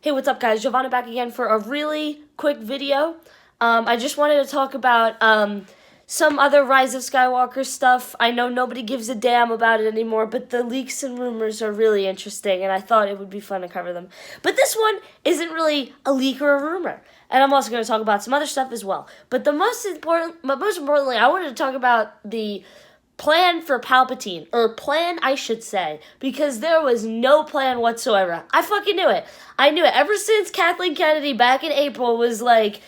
Hey, what's up, guys? Giovanna back again for a really quick video. I just wanted to talk about some other Rise of Skywalker stuff. I know nobody gives a damn about it anymore, but the leaks and rumors are really interesting, and I thought it would be fun to cover them. But this one isn't really a leak or a rumor, and I'm also going to talk about some other stuff as well. But most importantly, I wanted to talk about the plan for Palpatine, or plan, I should say, because there was no plan whatsoever. I fucking knew it. I knew it. Ever since Kathleen Kennedy back in April was like,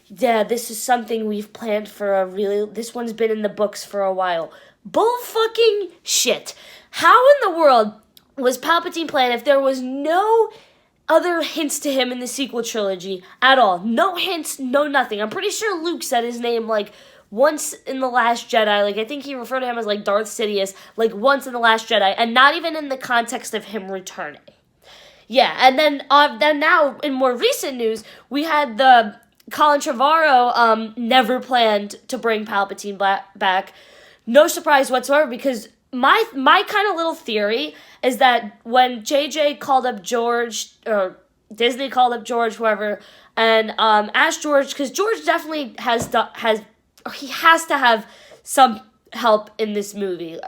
yeah, this is something we've planned for this one's been in the books for a while. Bull fucking shit. How in the world was Palpatine planned if there was no other hints to him in the sequel trilogy at all? No hints, no nothing. I'm pretty sure Luke said his name, once in The Last Jedi. I think he referred to him as, Darth Sidious, once in The Last Jedi, and not even in the context of him returning. Yeah, and then now, in more recent news, we had the Colin Trevorrow never planned to bring Palpatine back. No surprise whatsoever, because my kind of little theory is that when JJ called up George, or Disney called up George, whoever, and asked George, because George definitely has to have some help in this movie.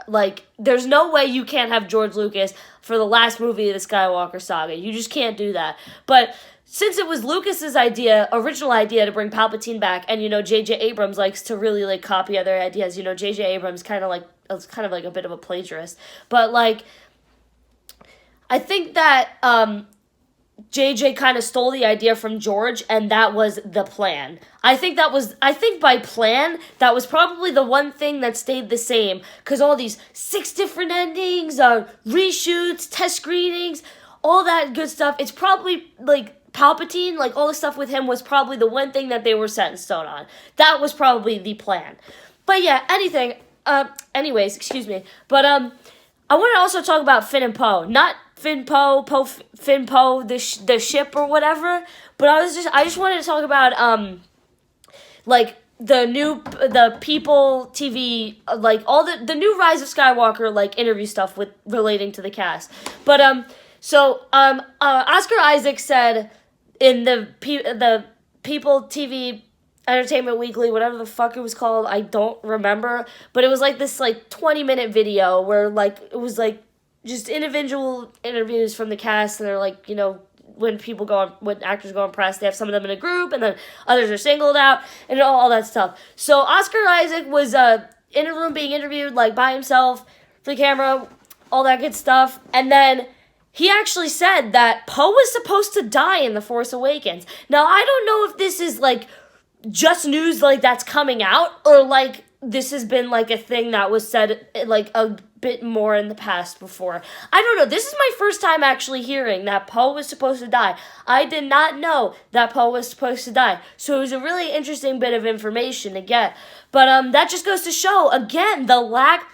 There's no way you can't have George Lucas for the last movie of the Skywalker saga. You just can't do that. But since it was Lucas's original idea to bring Palpatine back, and J.J. Abrams likes to really copy other ideas. J.J. Abrams kind of like a bit of a plagiarist, but I think that JJ kind of stole the idea from George, and that was the plan. I think by plan, that was probably the one thing that stayed the same, because all these 6 different endings, reshoots, test screenings, all that good stuff, it's probably, Palpatine, all the stuff with him was probably the one thing that they were set in stone on. That was probably the plan. But yeah, anyways, excuse me. But, I want to also talk about Finn and Poe. Not Finn Poe, the ship or whatever. But I just wanted to talk about the People TV, all the new Rise of Skywalker interview stuff relating to the cast. But Oscar Isaac said in the People TV Entertainment Weekly, whatever the fuck it was called, I don't remember, but it was this 20-minute video where it was just individual interviews from the cast, and they're when actors go on press, they have some of them in a group, and then others are singled out, and all that stuff. So Oscar Isaac was in a room being interviewed by himself for the camera, all that good stuff, and then he actually said that Poe was supposed to die in The Force Awakens. Now, I don't know if this is just news that's coming out, or this has been a thing that was said a bit more in the past before. I don't know. This is my first time actually hearing that Poe was supposed to die. I did not know that Poe was supposed to die. So it was a really interesting bit of information to get. But that just goes to show again the lack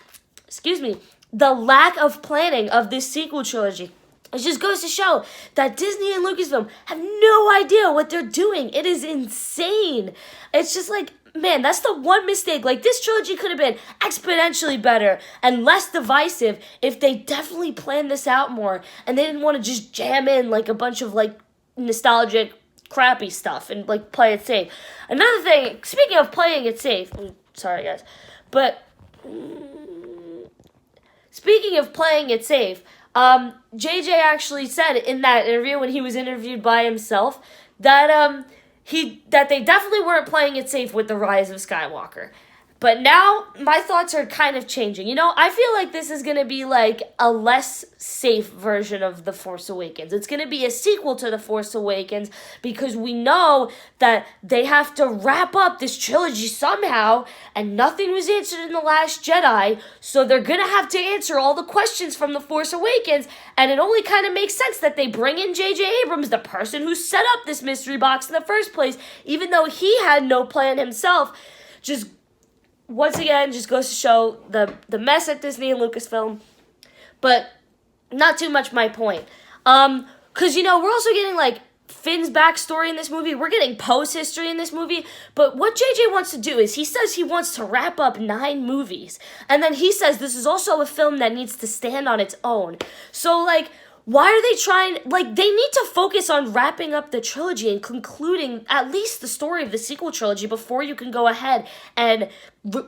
of planning of this sequel trilogy. It just goes to show that Disney and Lucasfilm have no idea what they're doing. It is insane. It's just man, that's the one mistake. This trilogy could have been exponentially better and less divisive if they definitely planned this out more and they didn't want to just jam in a bunch of nostalgic, crappy stuff and play it safe. Another thing, speaking of playing it safe, sorry guys, but speaking of playing it safe, JJ actually said in that interview when he was interviewed by himself that that they definitely weren't playing it safe with the Rise of Skywalker. But now my thoughts are kind of changing. I feel this is going to be a less safe version of The Force Awakens. It's going to be a sequel to The Force Awakens because we know that they have to wrap up this trilogy somehow, and nothing was answered in The Last Jedi, so they're going to have to answer all the questions from The Force Awakens, and it only kind of makes sense that they bring in J.J. Abrams, the person who set up this mystery box in the first place, even though he had no plan himself. Just once again, just goes to show the mess at Disney and Lucasfilm. But not too much my point. Because, we're also getting, Finn's backstory in this movie. We're getting Poe's history in this movie. But what JJ wants to do is he says he wants to wrap up 9 movies. And then he says this is also a film that needs to stand on its own. So, why are they trying, like, they need to focus on wrapping up the trilogy and concluding at least the story of the sequel trilogy before you can go ahead and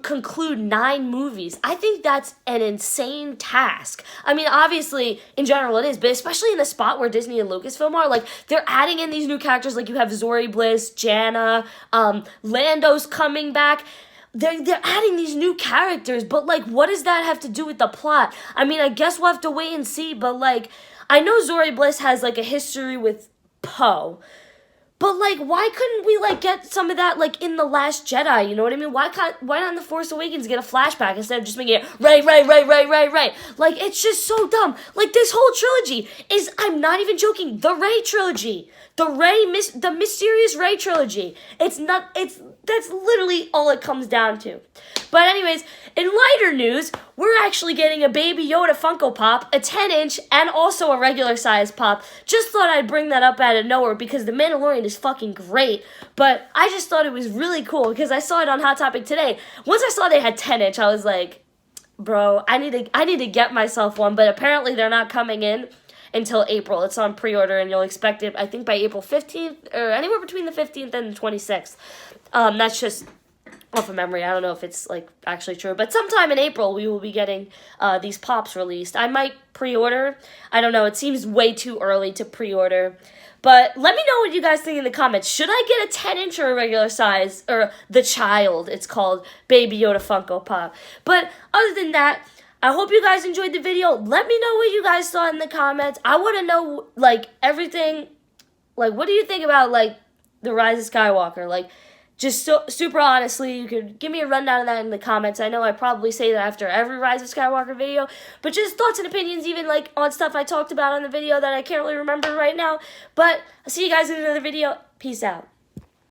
conclude 9 movies. I think that's an insane task. I mean, obviously, in general it is, but especially in the spot where Disney and Lucasfilm are, like, they're adding in these new characters, like you have Zori Bliss, Janna, Lando's coming back. They're adding these new characters, but, like, what does that have to do with the plot? I mean, I guess we'll have to wait and see, but, like, I know Zori Bliss has, like, a history with Poe, but, like, why couldn't we, like, get some of that, like, in The Last Jedi, you know what I mean? Why not in The Force Awakens get a flashback instead of just making it Rey? Like, it's just so dumb. Like, this whole trilogy is, I'm not even joking, the Rey trilogy. The Mysterious Rey trilogy. That's literally all it comes down to. But anyways, in lighter news, we're actually getting a Baby Yoda Funko Pop, a 10-inch, and also a regular size pop. Just thought I'd bring that up out of nowhere because The Mandalorian is fucking great. But I just thought it was really cool because I saw it on Hot Topic today. Once I saw they had 10-inch, I was like, bro, I need to get myself one. But apparently they're not coming in until April. It's on pre-order, and you'll expect it, I think, by April 15th, or anywhere between the 15th and the 26th. That's just off of memory. I don't know if it's, like, actually true, but sometime in April we will be getting these pops released. I might pre-order. I don't know. It seems way too early to pre-order. But let me know what you guys think in the comments. Should I get a 10-inch or a regular size, or the Child, it's called, Baby Yoda Funko Pop? But other than that, I hope you guys enjoyed the video. Let me know what you guys thought in the comments. I want to know, like, everything. Like, what do you think about, like, The Rise of Skywalker? Like, just super honestly, you could give me a rundown of that in the comments. I know I probably say that after every Rise of Skywalker video, but just thoughts and opinions, even, like, on stuff I talked about on the video that I can't really remember right now. But I'll see you guys in another video. Peace out.